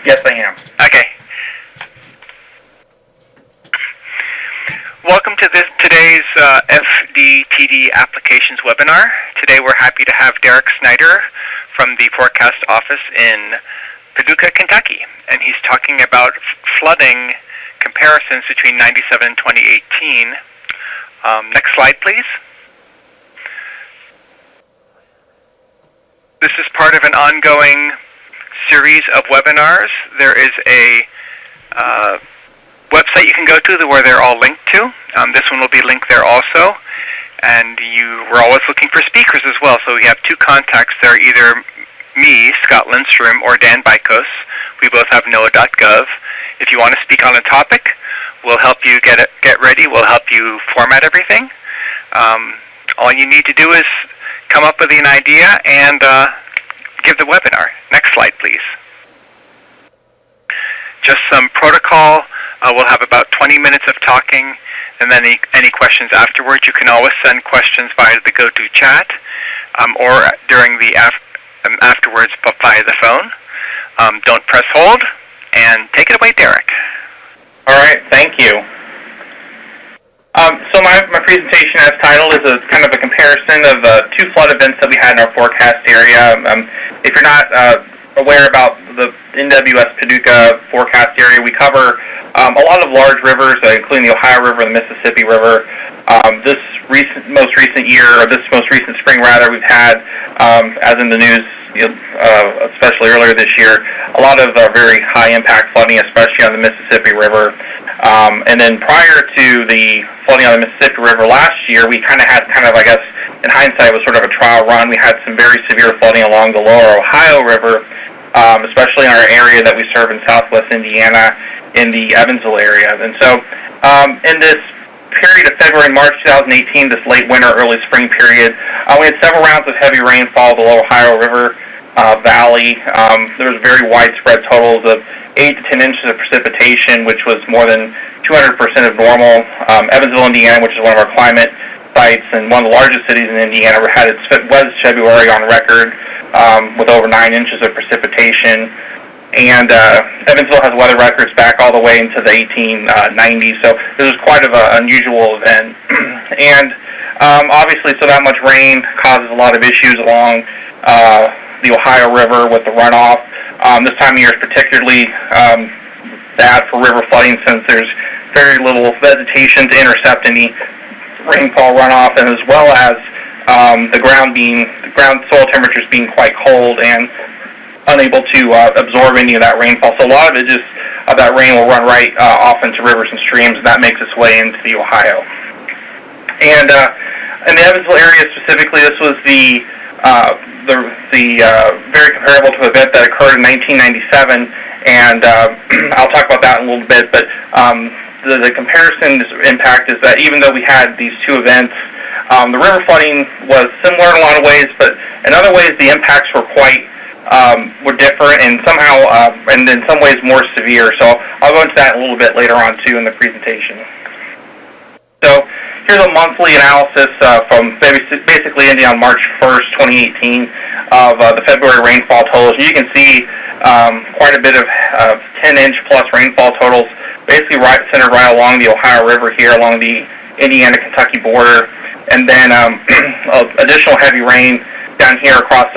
Yes, I am. Okay. Welcome to today's FDTD applications webinar. Today we're happy to have Derek Snyder from the Forecast Office in Paducah, Kentucky, and he's talking about flooding comparisons between 97 and 2018. Next slide, please. This is part of an ongoing series of webinars. There is a website you can go to where they're all linked to. This one will be linked there also. And we're always looking for speakers as well. So we have two contacts there, either me, Scott Lindstrom, or Dan Bykos. We both have NOAA.gov. If you want to speak on a topic, we'll help you get ready. We'll help you format everything. All you need to do is come up with an idea and give the webinar. Next slide, please. Just some protocol. We'll have about 20 minutes of talking, and then any questions afterwards. You can always send questions via the GoTo chat or during the afterwards via the phone. Don't press hold, and take it away, Derek. All right, thank you. So my presentation as titled is a kind of a comparison of two flood events that we had in our forecast area. If you're not aware about the NWS Paducah forecast area, we cover a lot of large rivers, including the Ohio River and the Mississippi River. This most recent spring rather, we've had, as in the news, especially earlier this year, a lot of very high impact flooding, especially on the Mississippi River. And then prior to the flooding on the Mississippi River last year, we had, I guess, in hindsight, it was sort of a trial run. We had some very severe flooding along the lower Ohio River, especially in our area that we serve in southwest Indiana, in the Evansville area. And so in this period of February and March 2018, this late winter, early spring period, we had several rounds of heavy rainfall in the lower Ohio River Valley. There was very widespread totals of 8 to 10 inches of precipitation, which was more than 200% of normal. Evansville, Indiana, which is one of our climate sites and one of the largest cities in Indiana, had its wettest February on record with over 9 inches of precipitation. And Evansville has weather records back all the way into the 1890s, so this is quite of an unusual event. And obviously, so that much rain causes a lot of issues along the Ohio River with the runoff. This time of year is particularly bad for river flooding since there's very little vegetation to intercept any rainfall runoff, and as well as the ground soil temperatures being quite cold and unable to absorb any of that rainfall. So a lot of that rain will run right off into rivers and streams, and that makes its way into the Ohio. And in the Evansville area specifically, this was the very comparable to an event that occurred in 1997, and I'll talk about that in a little bit. But the comparison impact is that even though we had these two events, the river flooding was similar in a lot of ways, but in other ways the impacts were were different and somehow, and in some ways more severe. So I'll go into that a little bit later on too in the presentation. So here's a monthly analysis from basically ending on March 1st, 2018, of the February rainfall totals. You can see quite a bit of 10-inch plus rainfall totals, basically centered right along the Ohio River here, along the Indiana-Kentucky border, and then additional heavy rain down here across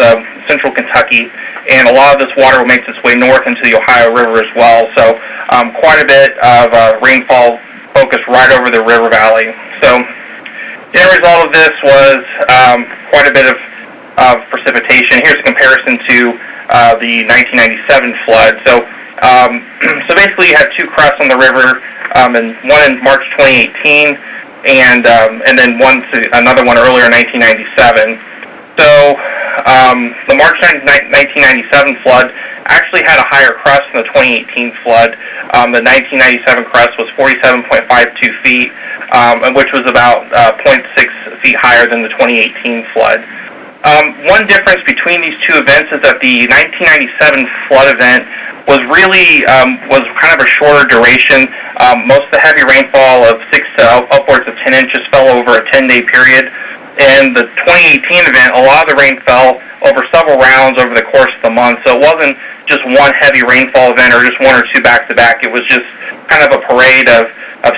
central Kentucky, and a lot of this water makes its way north into the Ohio River as well. So quite a bit of rainfall focused right over the river valley. So the end result of this was quite a bit of precipitation. Here's a comparison to the 1997 flood. So basically you had two crests on the river, and one in March 2018, and then another one earlier in 1997. So the March 1997 flood actually had a higher crest than the 2018 flood. The 1997 crest was 47.52 feet, which was about 0.6 feet higher than the 2018 flood. One difference between these two events is that the 1997 flood event was really was kind of a shorter duration. Most of the heavy rainfall of 6 to upwards of 10 inches fell over a 10-day period. In the 2018 event, a lot of the rain fell over several rounds over the course of the month. So it wasn't just one heavy rainfall event or just one or two back-to-back. It was just kind of a parade of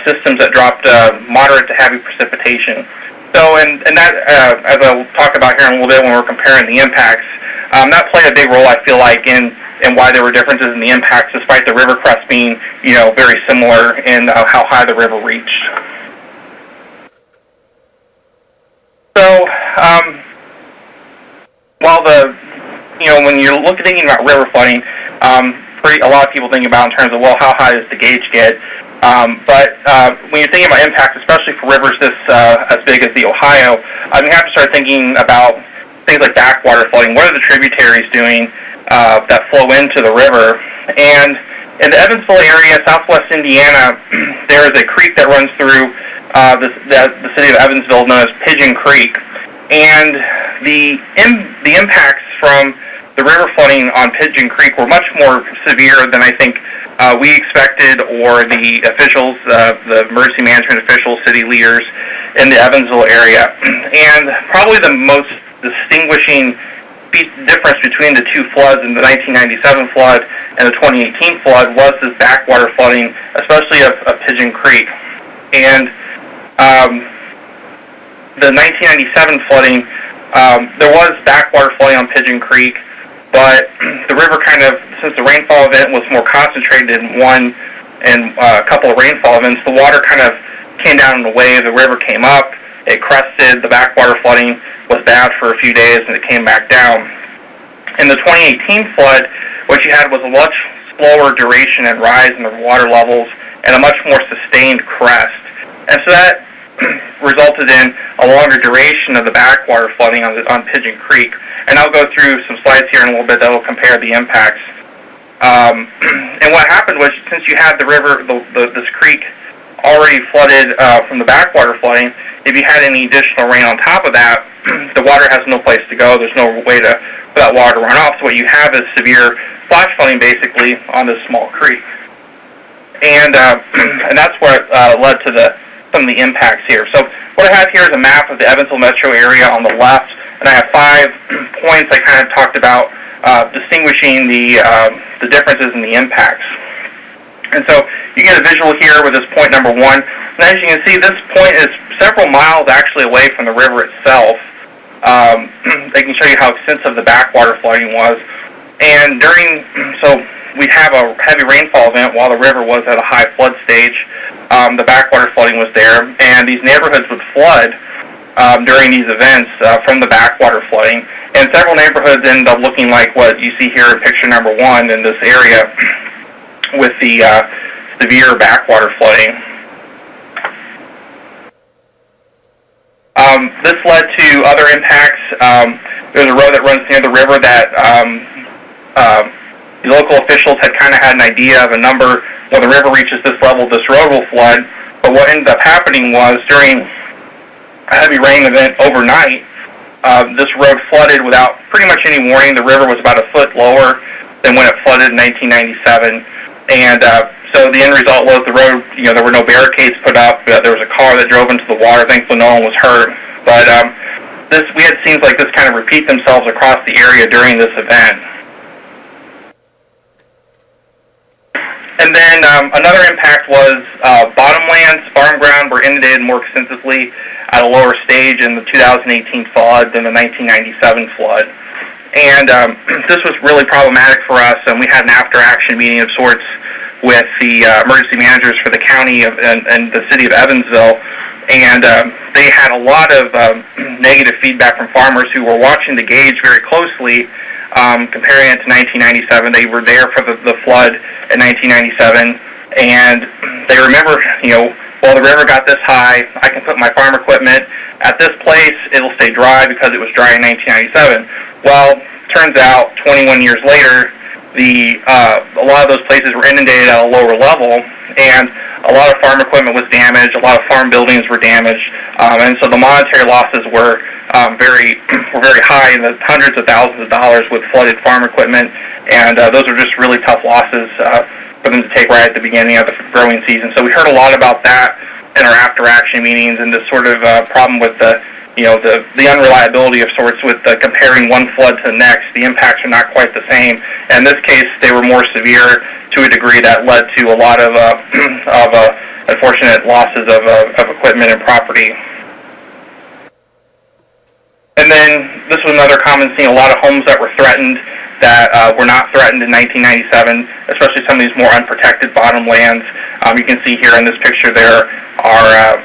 systems that dropped moderate to heavy precipitation. So, and that, as I'll talk about here in a little bit when we're comparing the impacts, that played a big role, I feel like, in why there were differences in the impacts, despite the river crest being, very similar in how high the river reached. So, while when you're thinking about river flooding, a lot of people think about in terms of, well, how high does the gauge get? But when you're thinking about impacts, especially for rivers this as big as the Ohio, you have to start thinking about things like backwater flooding. What are the tributaries doing that flow into the river? And in the Evansville area, southwest Indiana, there is a creek that runs through the city of Evansville known as Pigeon Creek. And the impacts from the river flooding on Pigeon Creek were much more severe than I think we expected, or the officials, the emergency management officials, city leaders in the Evansville area. And probably the most distinguishing difference between the two floods, in the 1997 flood and the 2018 flood, was this backwater flooding, especially of Pigeon Creek. And the 1997 flooding, there was backwater flooding on Pigeon Creek, but the river since the rainfall event was more concentrated in a couple of rainfall events, the water kind of came down in a wave. The river came up, it crested, the backwater flooding was bad for a few days, and it came back down. In the 2018 flood, what you had was a much slower duration and rise in the water levels and a much more sustained crest. And so that resulted in a longer duration of the backwater flooding on Pigeon Creek. And I'll go through some slides here in a little bit that will compare the impacts. And what happened was, since you had the river, this creek already flooded from the backwater flooding, if you had any additional rain on top of that, the water has no place to go. There's no way for that water to run off. So what you have is severe flash flooding, basically, on this small creek. And that's what led to some of the impacts here. So what I have here is a map of the Evansville metro area on the left, and I have 5 points I kind of talked about distinguishing the differences in the impacts. And so you get a visual here with this point number 1. And as you can see, this point is several miles actually away from the river itself. They can show you how extensive the backwater flooding was. And so we'd have a heavy rainfall event while the river was at a high flood stage. The backwater flooding was there, and these neighborhoods would flood during these events from the backwater flooding. And several neighborhoods ended up looking like what you see here in picture number 1 in this area with the severe backwater flooding. This led to other impacts. There's a road that runs near the river that the local officials had kind of had an idea of a number. When the river reaches this level, this road will flood. But what ended up happening was, during a heavy rain event overnight, this road flooded without pretty much any warning. The river was about a foot lower than when it flooded in 1997. And so the end result was the road, there were no barricades put up. There was a car that drove into the water. Thankfully, no one was hurt. But we had scenes like this kind of repeat themselves across the area during this event. And then another impact was bottomlands, farm ground were inundated more extensively at a lower stage in the 2018 flood than the 1997 flood. And this was really problematic for us, and we had an after-action meeting of sorts with the emergency managers for the county and the city of Evansville, and they had a lot of negative feedback from farmers who were watching the gauge very closely, comparing it to 1997. They were there for the flood in 1997, and they remember, well, the river got this high, I can put my farm equipment at this place, it'll stay dry because it was dry in 1997. Well, turns out 21 years later, a lot of those places were inundated at a lower level, and a lot of farm equipment was damaged, a lot of farm buildings were damaged, and so the monetary losses were very high, in the hundreds of thousands of dollars with flooded farm equipment, and those were just really tough losses for them to take right at the beginning of the growing season. So we heard a lot about that in our after-action meetings, and this sort of problem with the the unreliability of sorts with comparing one flood to the next. The impacts are not quite the same. And in this case, they were more severe to a degree that led to a lot of unfortunate losses of equipment and property. And then this was another common scene, a lot of homes that were threatened that were not threatened in 1997, especially some of these more unprotected bottomlands. You can see here in this picture there are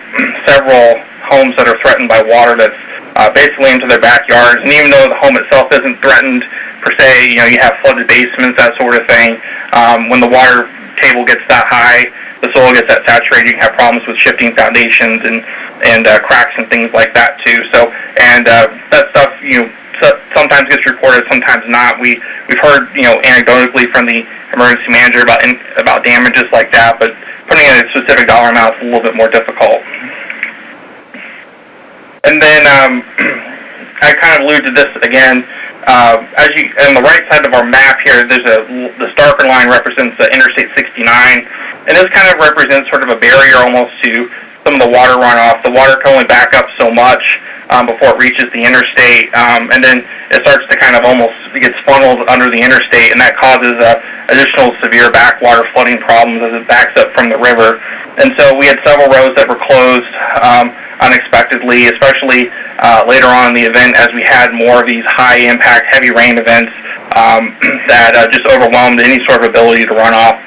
several homes that are threatened by water that's basically into their backyards. And even though the home itself isn't threatened per se, you have flooded basements, that sort of thing. When the water table gets that high, the soil gets that saturated, you can have problems with shifting foundations and cracks and things like that too. So, and that stuff, sometimes gets reported, sometimes not. We've heard, anecdotally from the emergency manager about damages like that, but putting in a specific dollar amount is a little bit more difficult. And then I kind of alluded to this again. As you on the right side of our map here, there's the darker line represents Interstate 69, and this kind of represents sort of a barrier almost to some of the water runoff. The water can only back up so much before it reaches the interstate, and then it starts to kind of it gets funneled under the interstate, and that causes additional severe backwater flooding problems as it backs up from the river. And so we had several roads that were closed unexpectedly, especially later on in the event as we had more of these high-impact, heavy rain events that just overwhelmed any sort of ability to run off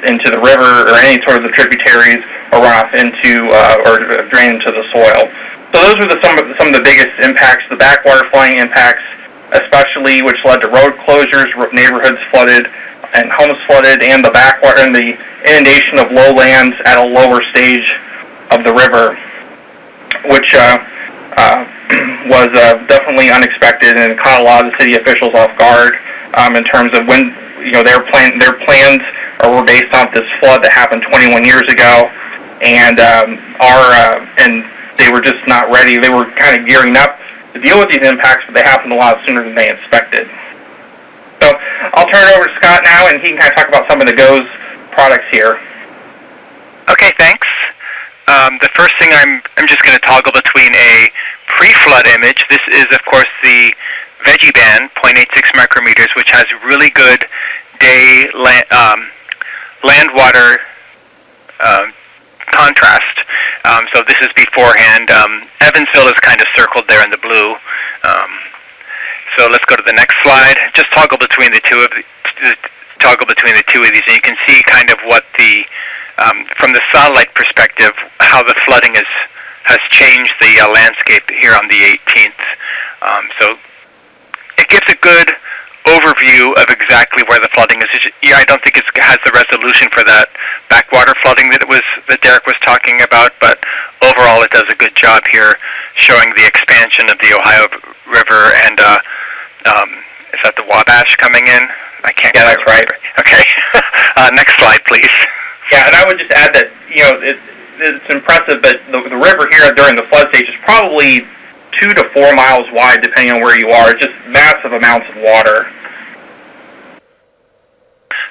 into the river or any sort of the tributaries or run off into or drain into the soil. So those were some of the biggest impacts, the backwater flooding impacts, especially, which led to road closures, neighborhoods flooded, and homes flooded, and the backwater and the inundation of lowlands at a lower stage of the river, which was definitely unexpected and caught a lot of the city officials off guard in terms of when their plans were based on this flood that happened 21 years ago, and they were just not ready. They were kind of gearing up to deal with these impacts, but they happened a lot sooner than they expected. So I'll turn it over to Scott now, and he can kind of talk about some of the GOES products here. Okay, thanks. The first thing I'm just going to toggle between a pre-flood image. This is, of course, the Veggie Band, 0.86 micrometers, which has really good day land-water contrast. So this is beforehand. Evansville is kind of circled there in the blue. So let's go to the next slide. Just toggle between the two of these, and you can see kind of what the from the satellite perspective how the flooding has changed the landscape here on the 18th. So it gives a good overview of exactly where the flooding is. I don't think it has the resolution for that backwater flooding that Derek was talking about, but overall it does a good job here showing the expansion of the Ohio River and is that the Wabash coming in? I can't. Yeah, that's right. Okay. Next slide, please. Yeah, and I would just add that it's impressive, but the river here during the flood stage is probably 2 to 4 miles wide, depending on where you are. It's just massive amounts of water.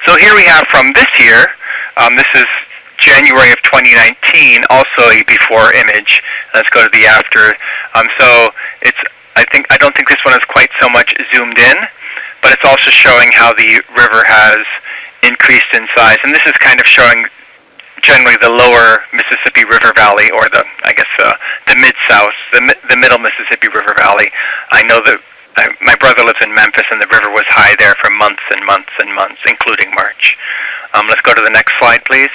So here we have from this year. This is January of 2019, also a before image. Let's go to the after. So I don't think this one is quite so much zoomed in, but it's also showing how the river has increased in size. And this is kind of showing generally the lower Mississippi River Valley, or the mid-south, the middle Mississippi River Valley. I know that my brother lives in Memphis, and the river was high there for months and months and months, including March. Let's go to the next slide, please.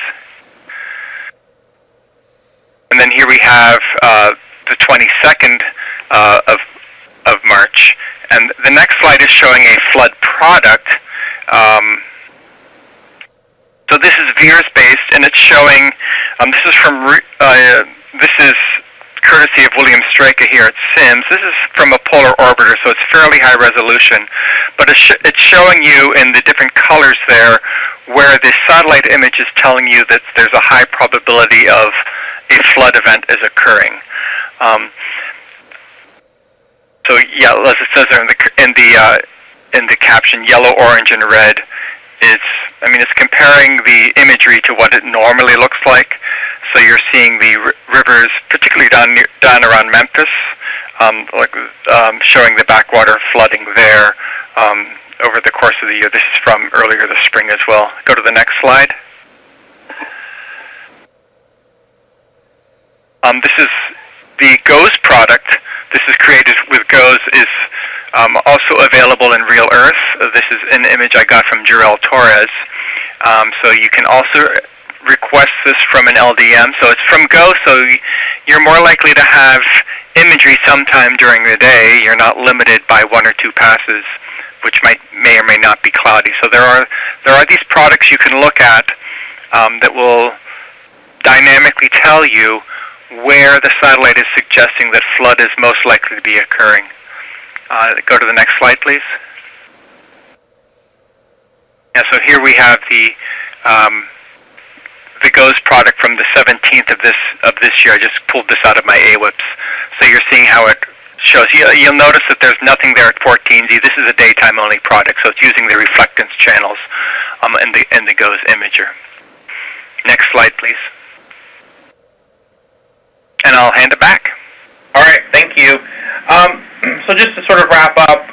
And then here we have the 22nd of March. And the next slide is showing a flood product. So this is VIIRS-based, and it's showing, this is courtesy of William Straka here at SIMS. This is from a polar orbiter, so it's fairly high resolution. But it's showing you in the different colors there where the satellite image is telling you that there's a high probability of a flood event is occurring. So yeah, as it says there in the caption, yellow, orange, and red it's comparing the imagery to what it normally looks like. So you're seeing the rivers, particularly down around Memphis, showing the backwater flooding there over the course of the year. This is from earlier this spring as well. Go to the next slide. This is the GOES product. This is created with GOES, is also available in Real Earth. This is an image I got from Jarrell Torres. So you can also request this from an LDM. So it's from GOES, so you're more likely to have imagery sometime during the day. You're not limited by 1 or 2 passes, which may or may not be cloudy. So there are these products you can look at that will dynamically tell you where the satellite is suggesting that flood is most likely to be occurring. Go to the next slide, please. Yeah, so here we have the GOES product from the 17th of this year. I just pulled this out of my AWIPS. So you're seeing how it shows. You'll notice that there's nothing there at 14Z. This is a daytime only product, so it's using the reflectance channels in the GOES imager. Next slide, please. And I'll hand it back. All right, thank you. So just to sort of wrap up,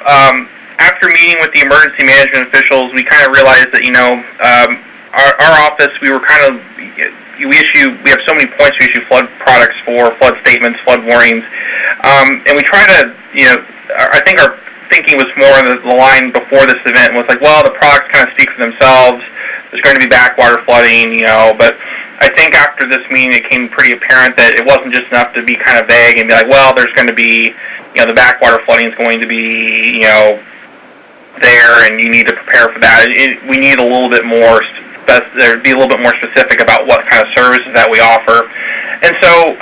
after meeting with the emergency management officials, we kind of realized that, our office, we have so many points we issue flood products for, flood statements, flood warnings, and we try to, I think our thinking was more on the line before this event was like, well, the products kind of speak for themselves. There's going to be backwater flooding, but I think after this meeting it became pretty apparent that it wasn't just enough to be kind of vague and be like, well, there's going to be, the backwater flooding is going to be, there, and you need to prepare for that. We need a little bit more, be a little bit more specific about what kind of services that we offer. And so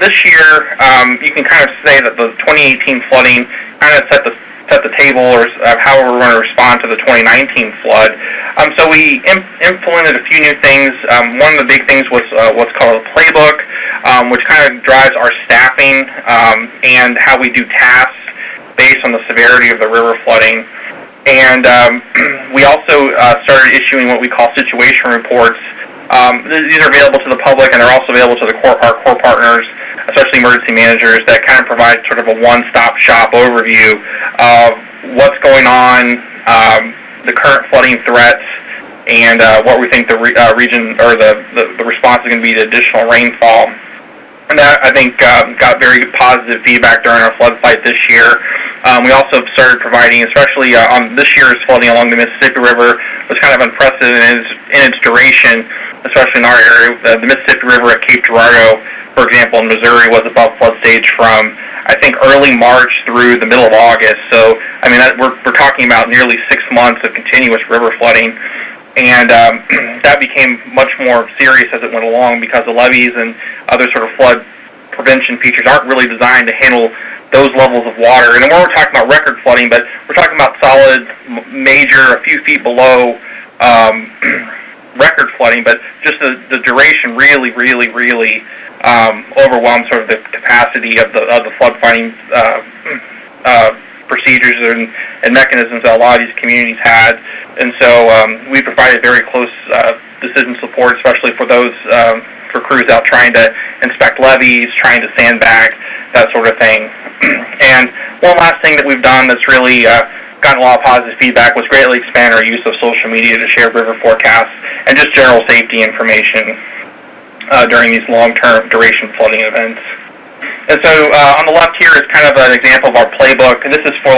this year, you can kind of say that the 2018 flooding kind of set the table, or how we're going to respond to the 2019 flood. So we implemented a few new things. One of the big things was what's called a playbook, which kind of drives our staffing and how we do tasks based on the severity of the river flooding. And we also started issuing what we call situation reports. These are available to the public, and they're also available to our core partners, especially emergency managers, that kind of provide sort of a one-stop shop overview of what's going on, the current flooding threats, and what we think the region or the response is going to be to additional rainfall. And that, I think, got very positive feedback during our flood fight this year. We also started providing, especially on this year's flooding along the Mississippi River, was kind of unprecedented in its duration, especially in our area. The Mississippi River at Cape Girardeau, for example, in Missouri, was above flood stage from, I think, early March through the middle of August. So, we're talking about nearly 6 months of continuous river flooding. And that became much more serious as it went along, because the levees and other sort of flood prevention features aren't really designed to handle those levels of water. And we're talking about record flooding, but we're talking about solid, major, a few feet below record flooding, but just the duration really overwhelmed sort of the capacity of the flood fighting procedures and mechanisms that a lot of these communities had. And so we provided very close decision support, especially for those for crews out trying to inspect levees, trying to sandbag, that sort of thing. And one last thing that we've done that's really gotten a lot of positive feedback was greatly expand our use of social media to share river forecasts and just general safety information during these long-term duration flooding events. And so on the left here is kind of an example of our playbook, and this is for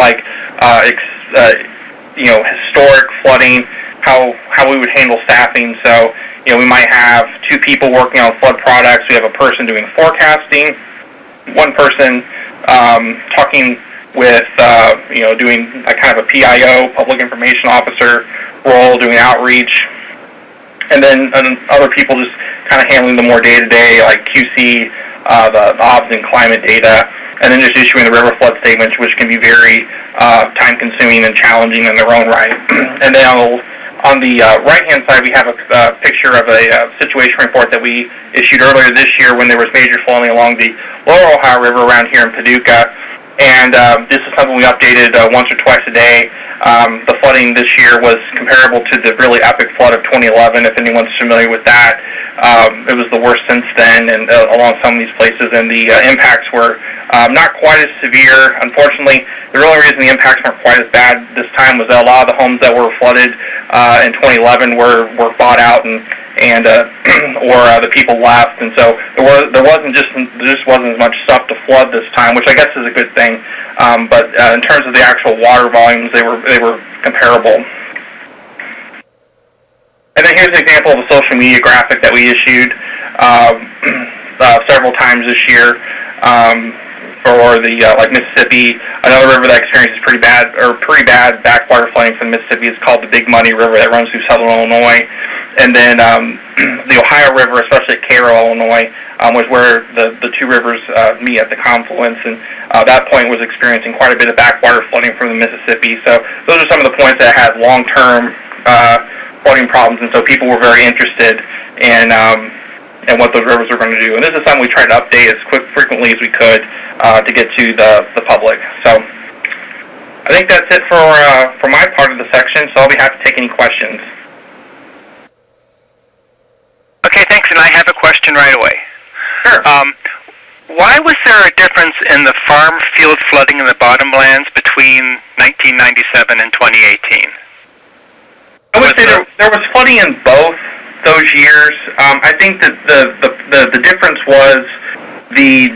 historic flooding, how we would handle staffing. So we might have 2 people working on flood products. We have a person doing forecasting, one person talking with doing a kind of a PIO, public information officer role, doing outreach, and then other people just kind of handling the more day-to-day, like QC, the OBS and climate data, and then just issuing the river flood statements, which can be very time-consuming and challenging in their own right. And then on the right-hand side, we have a picture of a situation report that we issued earlier this year when there was major flooding along the Lower Ohio River around here in Paducah. And this is something we updated once or twice a day. The flooding this year was comparable to the really epic flood of 2011, if anyone's familiar with that. It was the worst since then, and along some of these places, and the impacts were not quite as severe. Unfortunately, the only reason the impacts weren't quite as bad this time was that a lot of the homes that were flooded in 2011 were bought out and or the people left, and so there just wasn't as much stuff to flood this time, which I guess is a good thing. But in terms of the actual water volumes, they were comparable. And then here's an example of a social media graphic that we issued several times this year for the like Mississippi. Another river that experiences pretty bad backwater flooding from the Mississippi is called the Big Muddy River that runs through southern Illinois. And then the Ohio River, especially at Cairo, Illinois, was where the two rivers meet at the confluence, and that point was experiencing quite a bit of backwater flooding from the Mississippi. So those are some of the points that had long-term flooding problems, and so people were very interested in what those rivers were going to do. And this is something we tried to update as frequently as we could to get to the public. So I think that's it for my part of the section, so I'll be happy to take any questions. Okay, thanks, and I have a question right away. Sure. Why was there a difference in the farm field flooding in the bottomlands between 1997 and 2018? I would say there was flooding in both those years. I think that the difference was the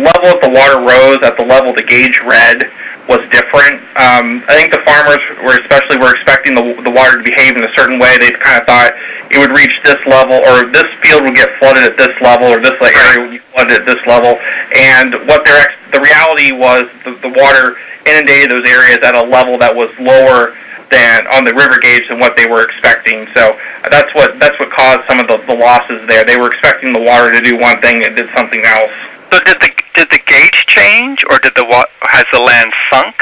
level that the water rose at the level the gauge read was different. I think the farmers were expecting the water to behave in a certain way. They kind of thought it would reach this level, or this field would get flooded at this level, or this area would be flooded at this level. And what the reality was, the water inundated those areas at a level that was lower than on the river gauge than what they were expecting. So that's what caused some of the losses there. They were expecting the water to do one thing, and it did something else. So did the gauge change, or has the land sunk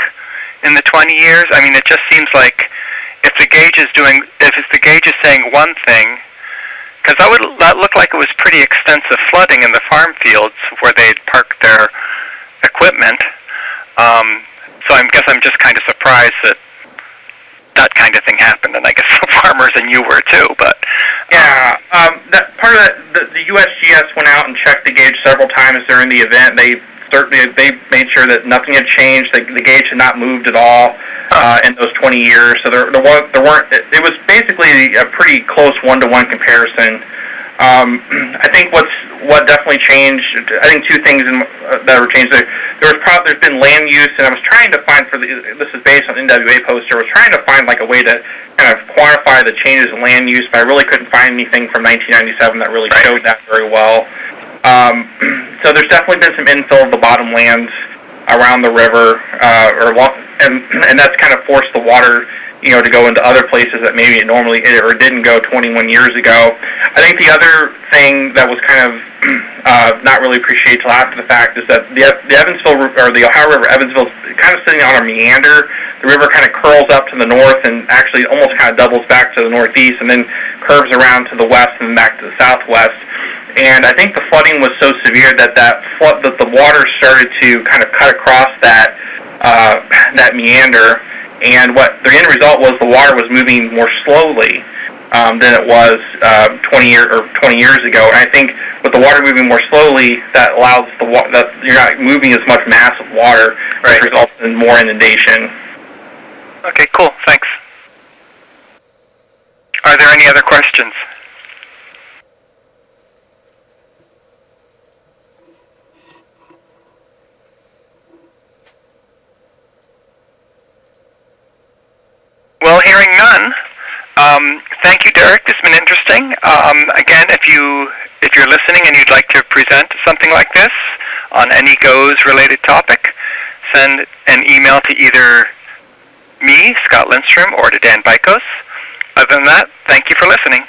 in the 20 years? I mean, it just seems like if the gauge is saying one thing, because that looked like it was pretty extensive flooding in the farm fields where they'd parked their equipment. So I guess I'm just kind of surprised that kind of thing happened, and I guess the farmers and you were too. But yeah, that part of that, the USGS went out and checked the gauge several times during the event. They made sure that nothing had changed. The gauge had not moved at all in those 20 years. So there weren't. It was basically a pretty close 1-to-1 comparison. I think what definitely changed. I think two things that were changed. There's been land use, and I was trying to find this is based on NWA poster. I was trying to find like a way to kind of quantify the changes in land use, but I really couldn't find anything from 1997 that really showed that very well. So there's definitely been some infill of the bottomlands around the river, and that's kind of forced the water, to go into other places that maybe it normally didn't go 21 years ago. I think the other thing that was kind of not really appreciated till after the fact is that the Evansville, or the Ohio River, Evansville, is kind of sitting on a meander. The river kind of curls up to the north and actually almost kind of doubles back to the northeast, and then curves around to the west and back to the southwest. And I think the flooding was so severe that the water started to kind of cut across that meander. And what the end result was, the water was moving more slowly than it was 20 years ago. And I think with the water moving more slowly, that allows that you're not moving as much mass of water, which results in more inundation. Okay, cool. Thanks. Are there any other questions? Well, hearing none, thank you, Derek. This has been interesting. Again, if you're listening and you'd like to present something like this on any GOES-related topic, send an email to either me, Scott Lindstrom, or to Dan Bykos. Other than that, thank you for listening.